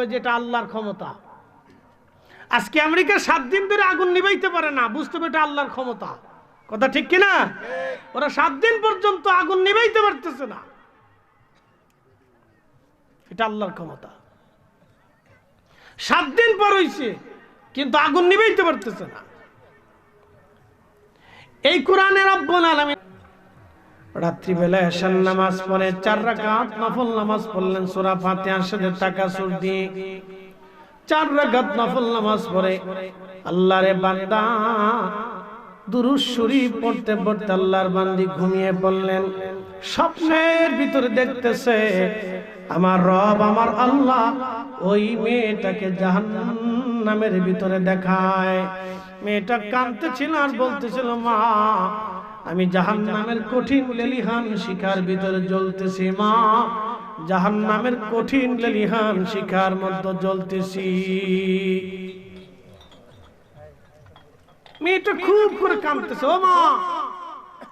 হবে যে এটা আল্লাহর ক্ষমতা। আজকে আমেরিকা 7 দিন ধরে আগুন নিভাইতে পারে না, বুঝতে হবে এটা আল্লাহর ক্ষমতা। কথা ঠিক কিনা? ওরা 7 দিন পর্যন্ত আগুন নিভাইতে পারতেছে না, এটা আল্লাহর ক্ষমতা। 7 দিন পর হইছে কিন্তু আগুন নিভাইতে পারতেছে না। এই কোরআনে রব্বুল আলামিন রাত্রি বেলা এশার নামাজ পড়ে 4 রাকাত নফল নামাজ পড়লেন সূরা ফাতিহার সাথে তাকাসুর দিয়ে। 4 রাকাত নফল নামাজ পড়ে আল্লাহরে বান্দা দুরূদ শরীফ পড়তে পড়তে আল্লাহর বান্দি ঘুমিয়ে পড়লেন। স্বপ্নের ভিতরে দেখতেছে আমার রব আমার আল্লাহ ওই মেয়েটাকে জাহান্নামের ভিতরে দেখায়। মেয়েটা কাঁদতেছিল আর বলতেছিল, মা আমি জাহান্নামের কঠিন লেলিহান শিখার ভিতরে জ্বলতেছি, মা জাহান্নামের কঠিন লেলিহান শিখার মধ্যে জ্বলতেছি। মেয়েটা খুব করে কাঁদতেছে, ও মা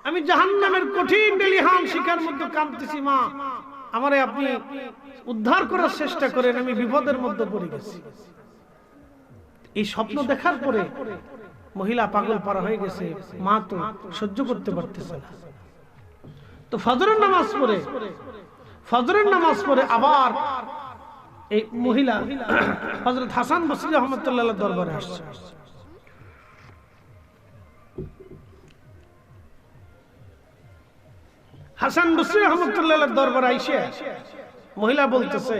আমি জাহান্নামের কঠিন লেলিহান শিখার মধ্যে কাঁদতেছি, মা আমারে আপনি উদ্ধার করার চেষ্টা করেন, আমি বিপদের মধ্যে পড়ে গেছি। এই স্বপ্ন দেখার পরে মহিলা পাগল পারা হয়ে গেছে, মা তো সহ্য করতে পারতেছে না। তো ফজরের নামাজ পড়ে আবার এই মহিলা হযরত হাসান বসরি রাহমাতুল্লাহ আলাইহির দরবারে আসছে। হাসান বসরি রাহমাতুল্লাহ আলাইহির দরবারে আইসে মহিলা বলতেছে,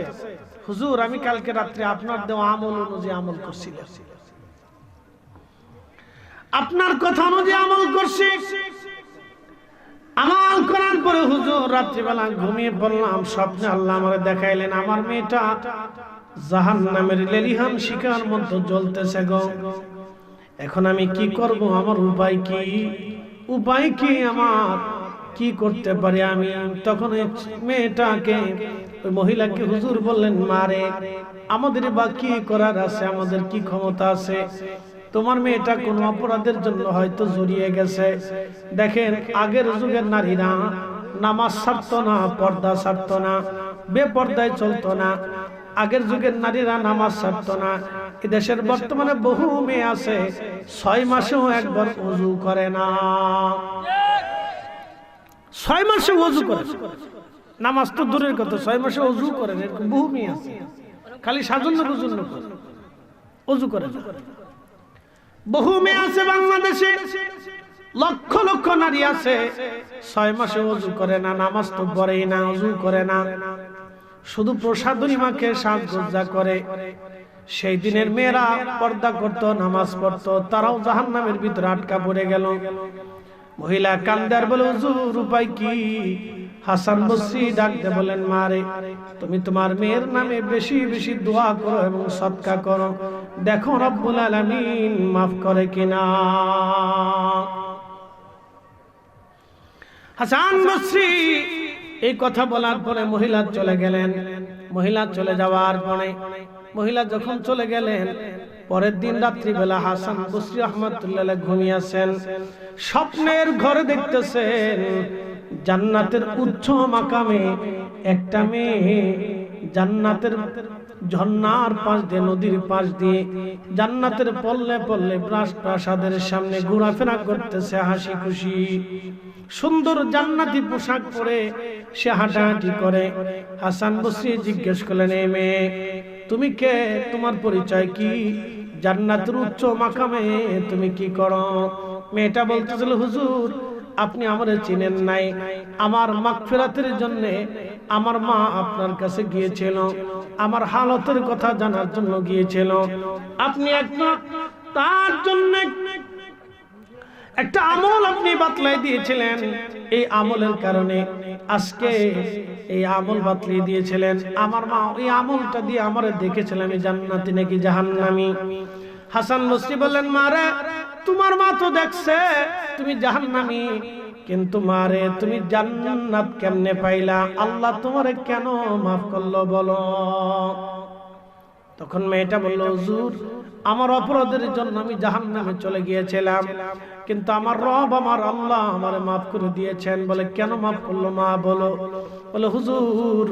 হুজুর আমি কালকে রাত্রে আপনার দেওয়া আমল অনুযায়ী আমল করছিলাম, আপনার কথা অনুযায়ী আমল করছি। আমল করার পরে হুজুর রাত্রিবেলা ঘুমিয়ে পড়লাম, স্বপ্নে আল্লাহ আমারে দেখাইলেন আমার মেয়েটা জাহান্নামের লেলিহান শিখার মধ্যে জ্বলতেছে গো। এখন আমি কি করব? আমার উপায় কি আমার কি করতে পারি আমি? তখন মেয়েটাকে ওই মহিলাকে হুজুর বললেন, মারে আমাদের বা কি করার আছে, আমাদের কি ক্ষমতা আছে? তোমার মেয়েটা কোন অপরাধের জন্য হয়তো জড়িয়ে গেছে। দেখেন আগের যুগের নারীরা নামাজ ছাড়তো না, পর্দা ছাড়তো না, বেপর্দায় চলতো না। আগের যুগের নারীরা নামাজ ছাড়তো না। এদেশের বর্তমানে বহু মেয়ে আছে 6 মাসেও একবার ওযু করে না, 6 মাসে ওযু করে নামাজ তো দূরের কথা, 6 মাসে ওযু করে না। এরকম বহু মেয়ে আছে, খালি সাজন্য গুজন্য করে, ওযু করে না। বহু মেয়ে আছে বাংলাদেশে, লক্ষ লক্ষ নারী আছে 6 মাসে ওযু করে না, নামাজ তো পড়েই না, ওযু করে না, শুধু প্রসাদনী মাকে সাজগোজা করে। সেই দিনের মেয়েরা পর্দা করত, নামাজ পড়তো, তারাও জাহান্নামের ভিতরে আটকা পড়ে গেল। মহিলা কান্দে আর বলে, হুজুর উপায় কি? হাসান বসরি ডাকতে বলেন, মারে তুমি তোমার মেয়ের নামে বেশি বেশি দোয়া করো এবং সদকা করো, দেখো রব্বুল আলামিন মাফ করে কিনা। হাসান বসরি এই কথা বলার পরে মহিলা চলে গেলেন। মহিলা চলে যাওয়ার পরে মহিলা যখন চলে গেলেন, পরের দিন রাত্রিবেলা হাসান বসরি রাহমাতুল্লাহ আলাইহি ঘুমিয়েছেন। স্বপ্নের ঘরে দেখতেছেন জান্নাতের উচ্চ মাকামে একটা মেয়ে জান্নাতের ঝর্ণার পাশ দিয়ে, নদীর পাশ দিয়ে জান্নাতের পল্লে পল্লে প্রাসাদের সামনে ঘোরাফেরা করতেছে হাসি খুশি। সুন্দর জান্নাতি পোশাক পরে সে হাঁটাহাঁটি করে। হাসান বসরি জিজ্ঞেস করলেন, এই মেয়ে তুমি কে? তোমার পরিচয় কি? জান্নাতের উচ্চ মাকামে তুমি কি করো? মেয়েটা বলতেছিল, হুজুর আপনি আমারে চিনেন নাই, আমার মাগফিরাতের জন্য আমার মা আপনার কাছে গিয়েছিল, আমার হালতের কথা জানার জন্য গিয়েছিল। আপনি তার জন্য একটা আমল আপনি বাতলাই দিয়েছিলেন, এই আমলের কারণে আজকে এই আমল বাতলিয়ে দিয়েছিলেন। আমার মা এই আমলটা দিয়ে আমারে দেখেছিলেন আমি জান্নাতি নাকি জাহান্নামী। হাসান বসরি বললেন, মারে তোমার মা তো দেখছে তুমি জাহান্নামী, কিন্তু মারে তুমি জান্নাত কেমনে পাইলা? আল্লাহ তোমারে কেন মাফ করলো বলো? তখন মেয়েটা বলল, হুজুর আমার অপরাধের জন্য আমি জাহান্নামে চলে গিয়েছিলাম, কিন্তু আমার রব আমার আল্লাহ আমারে মাফ করে দিয়েছেন। বলে, কেন মাফ করলো মা বলো? বলে হুজুর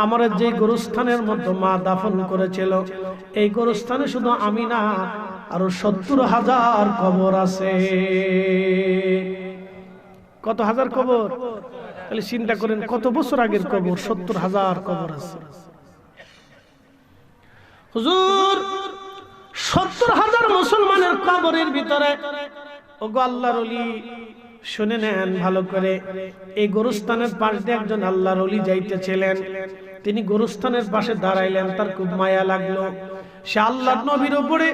আমার যে গোরস্থানের মধ্যে মা দাফন করেছিল এই গোরস্থানে শুধু আমি না আরো 70,000 কবর আছে। কত হাজার কবর? তাহলে চিন্তা করেন কত বছর আগের কবর, 70,000 কবর আছে। হুজুর 70,000 মুসলমানের কবরের ভিতরে ওগো আল্লাহর ওলি শুনে নেন ভালো করে, এই গোরস্থানের পাশ দিয়ে একজন আল্লাহর ওলি যাইতেছিলেন। তিনি গোরস্থানের পাশে দাঁড়াইলেন, তার খুব মায়া লাগলো। সে আল্লাহর নবীর উপরে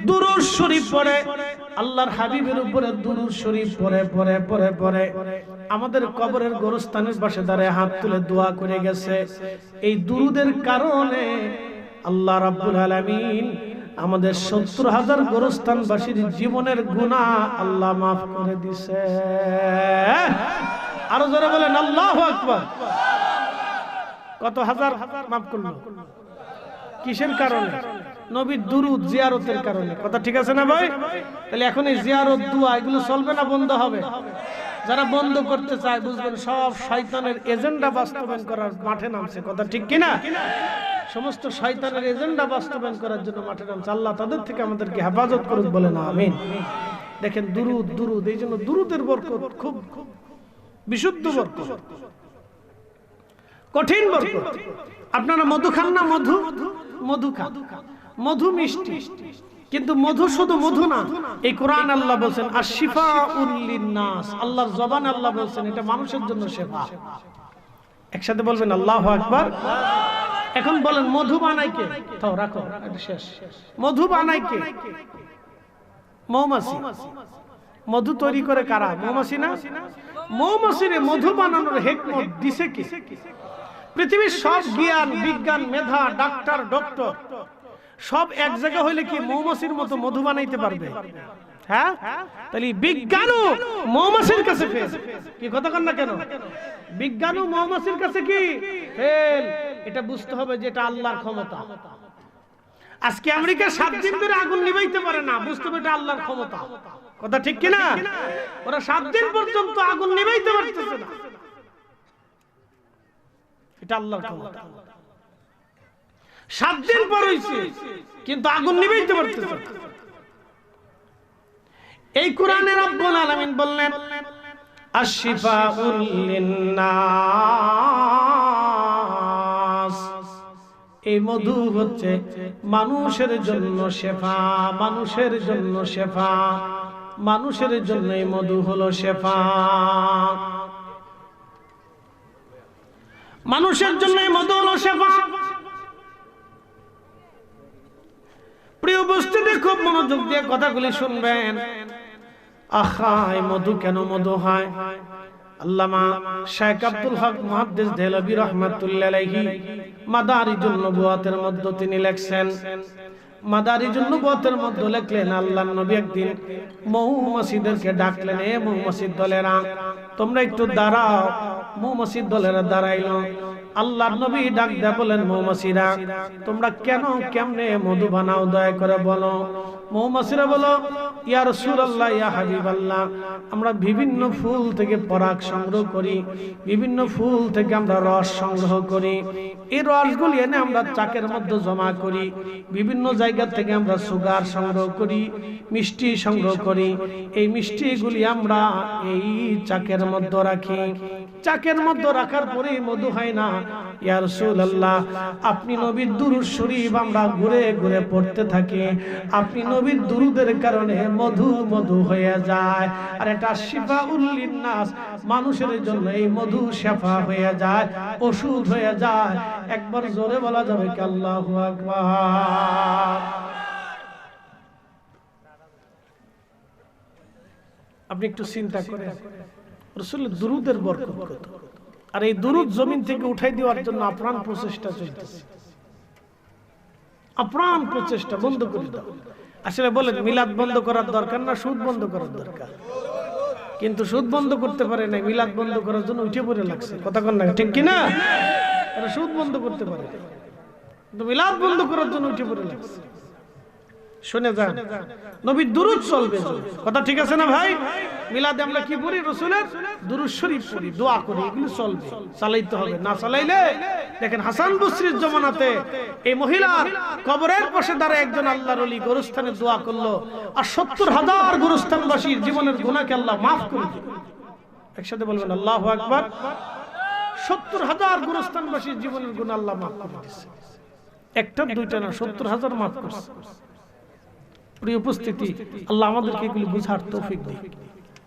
দুরূদ শরীফ পড়ে, আল্লাহর হাবিবের উপরে দুরূদ শরীফ পড়ে পড়ে পড়ে পড়ে আমাদের কবরের গোরস্থানের পাশে দাঁড়ায় হাত তুলে দোয়া করে গেছে। এই দুরূদের কারণে আল্লাহ রাব্বুল আলামিন আমাদের 70,000 গোরস্থানবাসীর জীবনের গুনাহ আল্লাহ মাফ করে দিছে। আরো জোরে বলেন আল্লাহু আকবার। কত হাজার মাফ করলো? কিসের কারণে? নবীর দুরূদ জিয়ারতের কারণে। কথা ঠিক আছে না ভাই? তাহলে এখন এই জিয়ারত দোয়া এগুলো চলবে না বন্ধ হবে? যারা বন্ধ করতে চায় বুঝবেন সব শয়তানের এজেন্ডা বাস্তবায়ন করার মাঠে নামছে। কথা ঠিক কিনা? সমস্ত শয়তানের এজেন্ডা বাস্তবায়ন করার জন্য মাঠে নামছে। আল্লাহ তাদের থেকে আমাদেরকে হেফাজত করুক, বলে না আমিন। দেখেন দুরূদ দুরূদ, এই জন্য দুরূদের বরকত খুব বিশুদ্ধ বরকত, কঠিন বরকত। আপনারা মধু খান না? মধু মধু খান, মধু মিষ্টি, কিন্তু মধু শুধু মধু না। এই কোরআন আল্লাহ বলেন আশ-শিফাউল লিন-নাস, আল্লাহর জবান আল্লাহ বলেন এটা মানুষের জন্য শিফা। একসাথে বলবেন আল্লাহু আকবার। এখন বলেন মধু বানায় কে? তাও রাখো, এটা শেষ। মধু বানায় কে? মৌমাছি। মধু তৈরি করে কারা? মৌমাছি না? মৌমাছিরে মধু বানানোর হিকমত দিছে কি? পৃথিবীর সব জ্ঞান বিজ্ঞান মেধা ডাক্তার ডক্টর সব এক জায়গা হইলে কি মৌমাছির মতো মধু বানাইতে পারবে? হ্যাঁ? তাহলে বিজ্ঞানও মৌমাছির কাছে ফেল। কি কথা কন না কেন? বিজ্ঞানও মৌমাছির কাছে কি ফেল। এটা বুঝতে হবে যে এটা আল্লাহর ক্ষমতা। আজকে আমেরিকা 7 দিন ধরে আগুন নিভাইতে পারে না, বুঝতে হবে এটা আল্লাহর ক্ষমতা। কথা ঠিক কি না? ওরা 7 দিন পর্যন্ত আগুন নিভাইতে পারতেছে না, এটা আল্লাহর ক্ষমতা। 7 দিন পর হইছে কিন্তু আগুন নিভাইতে পারতেছে না। এই কোরআনে রব্বুল আলামিন বললেন আশ-শিফাউল লিন-নাস, এই মধু হচ্ছে মানুষের জন্য শেফা, মানুষের জন্য শেফা, মানুষের জন্য এই মধু হলো শেফা, মানুষের জন্য এই মধু হলো শেফা। প্রিয় উপস্থিতি খুব মনোযোগ দিয়ে কথাগুলি শুনবেন। আহা এই মধু কেন মধু হয়? আল্লামা শেখ আব্দুল হক মুহাদ্দিস দেহলভী রাহমাতুল্লাহ আলাইহি মাদারিজুন নবুওয়াতের মধ্যে তিনি লেখছেন, মাদারিজুন নবুওয়াতের মধ্যে লেখলেন আল্লাহর নবী একদিন মৌমাছিদেরকে ডাকলেন, এ মৌমাছির দলেরা তোমরা একটু দাঁড়াও। মৌমাছির দলেরা দাঁড়াইলো। আল্লাহর নবী ডাক দেয়া বলেন, মৌমাছিরা তোমরা কেন কেমনে মধু বানাও দয়া করে বলো। মৌমাছিরা বলো, ইয়া রাসূলুল্লাহ ইয়া হাবিবাল্লাহ, আমরা বিভিন্ন ফুল থেকে পরাগ সংগ্রহ করি, বিভিন্ন ফুল থেকে আমরা রস সংগ্রহ করি, এই রসগুলি এনে আমরা চাকের মধ্যে জমা করি, বিভিন্ন জায়গা থেকে আমরা সুগার সংগ্রহ করি, মিষ্টি সংগ্রহ করি, এই মিষ্টিগুলি আমরা এই চাকের মধ্যে রাখি। চাকের মধ্যে রাখার পরে মধু হয় না। ইয়া রাসূলুল্লাহ আপনি নবীর দুরূদ শরীফ আমরা ঘুরে ঘুরে পড়তে থাকি, আপনি নবীর দুরূদের কারণে মধু মধু হয়ে যায়। আর এটা শিফাউল লিন-নাস, মানুষের জন্য এই মধু শিফা হয়ে যায়, ওষুধ হয়ে যায়। একবার জোরে বলা যাবে কি আল্লাহু আকবার। আপনি একটু চিন্তা করেন রাসূলের দুরূদের বরকত কত। আর এই দুরূদ জমিন থেকে উঠাই দেওয়ার জন্য আপ্রাণ প্রচেষ্টা চলতেছে, আপ্রাণ প্রচেষ্টা। বন্ধ করে দাও। আসলে বলেন মিলাদ বন্ধ করার দরকার না সুদ বন্ধ করার দরকার? কিন্তু সুদ বন্ধ করতে পারে না, মিলাদ বন্ধ করার জন্য উঠে পড়ে লাগছে। কথা কন না ঠিক কিনা? সুদ বন্ধ করতে পারে কিন্তু মিলাদ বন্ধ করার জন্য উঠে পড়ে লাগছে। শুনে যান, নবীর দুরূদ চলবে। কথা ঠিক আছে না ভাই? মিলাদে আমরা কি পড়ি? রাসূলের দুরূদ শরীফ পড়ি, দোয়া করি, এগুলো চলবে, চালাইতে হবে। না চালাইলে দেখেন হাসান বসরির জমানাতে এই মহিলার কবরের পাশে দাঁড়ায় একজন আল্লাহর ওলি গোরস্থানে দোয়া করলো, আর 70,000 গোরস্থানবাসীর জীবনের গুনাহকে আল্লাহ মাফ করে দিল। একসাথে বলবেন আল্লাহু আকবার। 70,000 গোরস্থানবাসীর জীবনের গুনাহ আল্লাহ মাফ করে দিয়েছে। একটা দুইটা না, 70,000 মাফ করছে। প্রিয় উপস্থিতি, আল্লাহ আমাদেরকে এগুলি বুঝার তৌফিক দিন।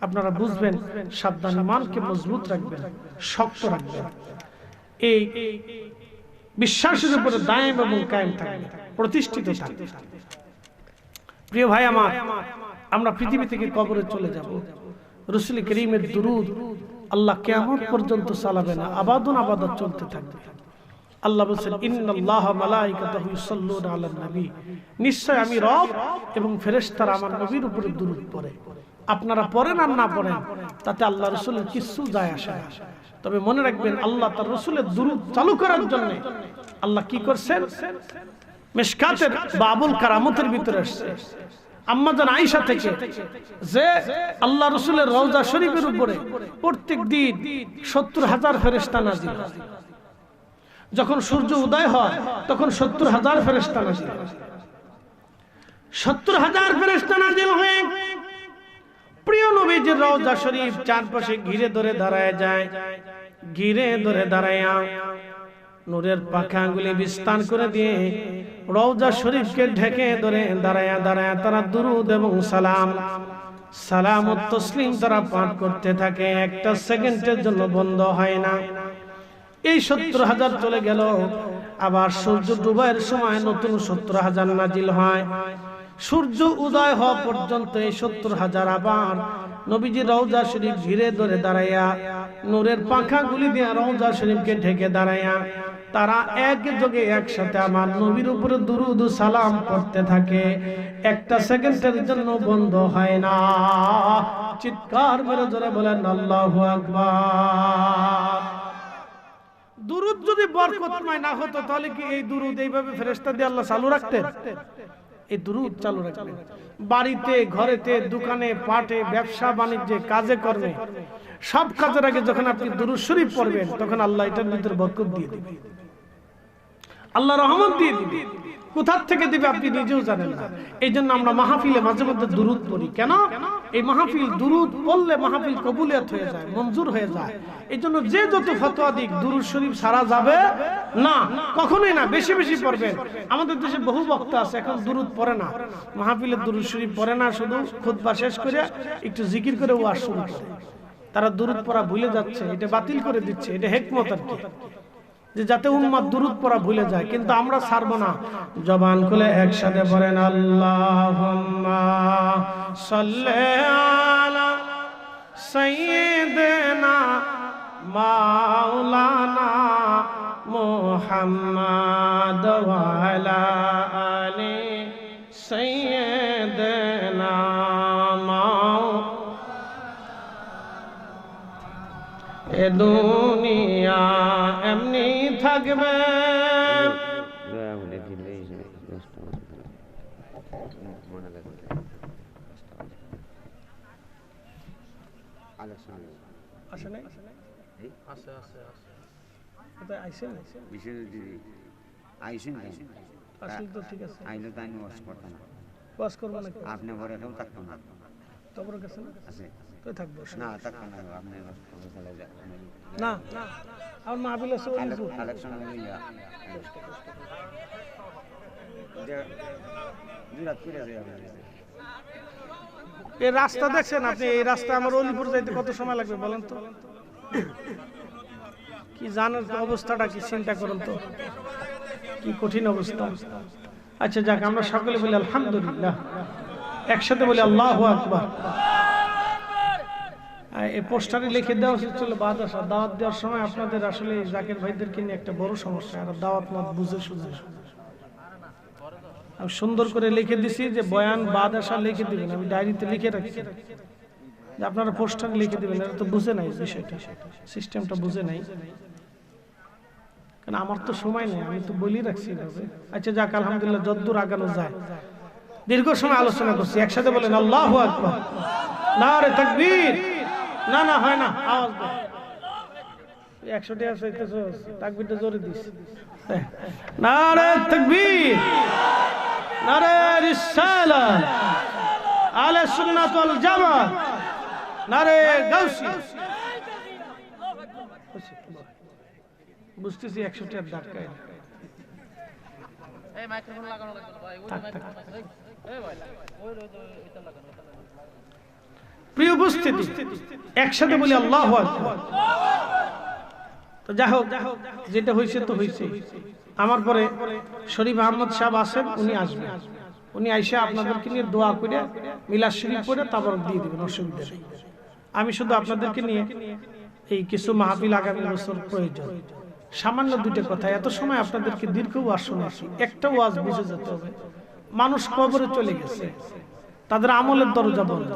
আপনারা বুঝবেন, সাবধান, ইমানকে মজবুত রাখবেন, শক্ত রাখবেন, এই বিশ্বাসের উপরে দায়েম এবং কায়েম থাকবেন, প্রতিষ্ঠিত থাকবেন। প্রিয় ভাই আমার, আমরা পৃথিবী থেকে কবরে চলে যাব। রাসূল করিমের দুরূদ আল্লাহ কিয়ামত পর্যন্ত চালাবে না, আবাদুন আবাদত চলতে থাকবে। আল্লাহ বলেন, ইন্নাল্লাহা মালাইকাতাহু ইউসাল্লুনা আলান নবী, নিশ্চয় আমি রব এবং ফেরেশতারা আমার নবীর উপরে দুরূদ পড়ে। আপনারা পড়েন আর না পড়েন তাতে আল্লাহ রাসূলের কিছু যায় আসে না। তবে মনে রাখবেন, আল্লাহ তার রাসূলের দুরূদ চালু করার জন্য আল্লাহ কি করছেন? মিশকাতের বাবুল কারামতের ভিতরে আসছে আম্মা জান আয়েশা থেকে, যে আল্লাহ রাসূলের রওজা শরীফের উপরে প্রত্যেক দিন 70,000 ফেরেশতা নাযিল হয়। যখন সূর্য উদয় হয় তখন 70,000 ফেরেশতা নাযিল হয়। 70,000 ফেরেশতা নাযিল হয়ে প্রিয় নবীজির রওজা শরীফ চারপাশে ঘিরে ধরে দাঁড়ায় যায়। ঘিরে ধরে দাঁড়ায়া নূরের পাখাগুলি বিস্তার করে দিয়ে রওজা শরীফকে ঢেকে ধরে দাঁড়ায়া দাঁড়ায়া তারা দুরূদ এবং সালাম ও তাসলিম তারা পাঠ করতে থাকে। একটা সেকেন্ডের জন্য বন্ধ হয় না। এই 70,000 চলে গেল, আবার সূর্য ডুবার সময় নতুন 70,000 নাজিল হয়। সূর্য উদয় হওয়া পর্যন্ত এই 70,000 আবার নবীজির রওজা শরীফ ঘিরে ধরে দাঁড়াইয়া নূরের পাখাগুলি দিয়ে রওজা শরীফকে ঢেকে দাঁড়াইয়া তারা একযোগে একসাথে আমার নবীর উপরে দুরূদ ও সালাম পড়তে থাকে। একটা সেকেন্ডের জন্য বন্ধ হয় না। চিৎকার মেরে জোরে বলেন আল্লাহু আকবার। দুরূদ যদি বরকতময় না হতো তাহলে কি এই দুরূদ এইভাবে ফেরেশতা দিয়ে আল্লাহ চালু রাখতেন? এই দুরূদ চালু রাখবেন বাড়িতে, ঘরেতে, দোকানে, পাটে, ব্যবসা বাণিজ্যে, কাজে কর্মে, সব কাজের আগে যখন আপনি দুরূদ শরীফ পড়বেন তখন আল্লাহ এটার ভিতরে বরকত দিয়ে দিবে, আল্লাহ রহমত দিয়ে দিবে। কোথা থেকে দিবে আপনি নিজেও জানেন না। এই জন্য আমরা মাহফিলে মাঝে মধ্যে দুরূদ পড়ি। কেন? এই মাহফিল দুরূদ পড়লে মাহফিল কবুলিয়ত হয়ে যায়, মঞ্জুর হয়ে যায়। এই জন্য যে যত ফতোয়া দিক দুরূদ শরীফ সারা যাবে না, কখনোই না। বেশি বেশি পড়বেন। আমাদের দেশে বহু বক্তা আছে এখন দুরূদ পড়ে না, মাহফিলের দুরূদ শরীফ পড়ে না, শুধু খুতবা শেষ করে একটু জিকির করে ওয়াজ শুরু করে। তারা দুরূদ পড়া ভুলে যাচ্ছে, এটা বাতিল করে দিচ্ছে। এটা হিকমত আর কি, যে যাতে উম্মত দুরূদ পড়া ভুলে যায়। কিন্তু আমরা ছাড়বো না। জবান খুলে একসাথে বলেন আল্লাহুম্মা সাল্লি আলা সাইয়্যিদিনা মাওলানা মুহাম্মাদ ওয়া আলা আলি সাইয়্যিদিনা এ দুনিয়া এমনি থাকবে। আপনি ঘরে কেউ থাকতো না, থাকবো না থাকতো না, আপনি না আর মাহফিল আছে এই রাস্তা দেখছেন আপনি? এই রাস্তা আমার অলিপুর যাইতে কত সময় লাগবে বলেন তো? কি জানেন অবস্থাটা কি? চিন্তা করুন তো, কি কঠিন অবস্থা। আচ্ছা যাক, আমরা সকলে বলি আলহামদুলিল্লাহ, একসাথে বলি আল্লাহু আকবার। এই পোস্টারে লিখে দেওয়া উচিত ছিল বাদশা। দাওয়াত দেওয়ার সময় আপনাদের আসলে জাকির ভাইদেরকে নিয়ে একটা বড় সমস্যা, আর দাওয়াত মত বুঝে শুনে আমি সুন্দর করে লিখে দিছি যে বয়ান বাদশা লিখে দিবেন। আমি ডায়েরিতে লিখে রাখছি যে আপনারা পোস্টারে লিখে দিবেন। এটা তো বুঝে নাই বিষয়টা, সিস্টেমটা বুঝে নাই, কারণ আমার তো সময় নেই, আমি তো বলি রাখছি। আচ্ছা যাক, আলহামদুলিল্লাহ যতদূর আগানো যায়। দীর্ঘ সময় আলোচনা করছি, একসাথে বলেন আল্লাহু আকবার, নারে তাকবীর। না না হয় না, আওয়াজ দাও। 100 টাকা চাইতেছো, তাকবীরটা জোরে দিস। নারে তাকবীর, নারে রিসালাত, আহলে সুন্নাত ওয়াল জামাত, নারে গাউসি। বুঝতেছি 100 টাকার ধাক্কায়। এই মাইক্রোফোন লাগানো লাগবে ভাই, ওই মাইক্রোফোন। এই ভাই প্রিয় উপস্থিতি, একসাথে বলি আল্লাহু আকবার। তো যাই হোক, যেটা হয়েছে তো হয়েছে। আমার পরে শরীফ আহমদ সাহেব আছেন, উনি আসবেন। উনি আইসা আপনাদেরকে নিয়ে দোয়া করে মিলাদ শরীফ পড়ে তারপর দিয়ে দিবেন, অসুবিধা নেই। আমি শুধু আপনাদেরকে নিয়ে এই কিছু মাহফিল আগামী বছর প্রয়োজন। সামান্য দুইটা কথা, এত সময় আপনাদেরকে দীর্ঘ ওয়াজ শোনাচ্ছি, একটা ওয়াজ বুঝে যেতে হবে। মানুষ কবরে চলে গেছে, তাদের আমলের দরজা বন্ধ,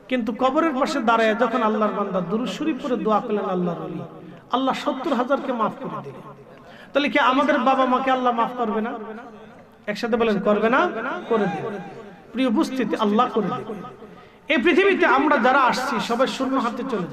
কিন্তু কবরের পাশে দাঁড়ায় যখন আল্লাহর বান্দা দুরূদ শরীফ পড়ে দোয়া করলেন আল্লাহর ওলি, আল্লাহ 70,000কে মাফ করে দিলেন। তাহলে কি আমাদের বাবা মাকে আল্লাহ মাফ করবে না? একসাথে বলেন করবে না? করে দিবে। প্রিয় উপস্থিতি, আল্লাহ করে দিবে। এই পৃথিবীতে আমরা যারা আসছি সবাই শূন্য হাতে চলে যাবে।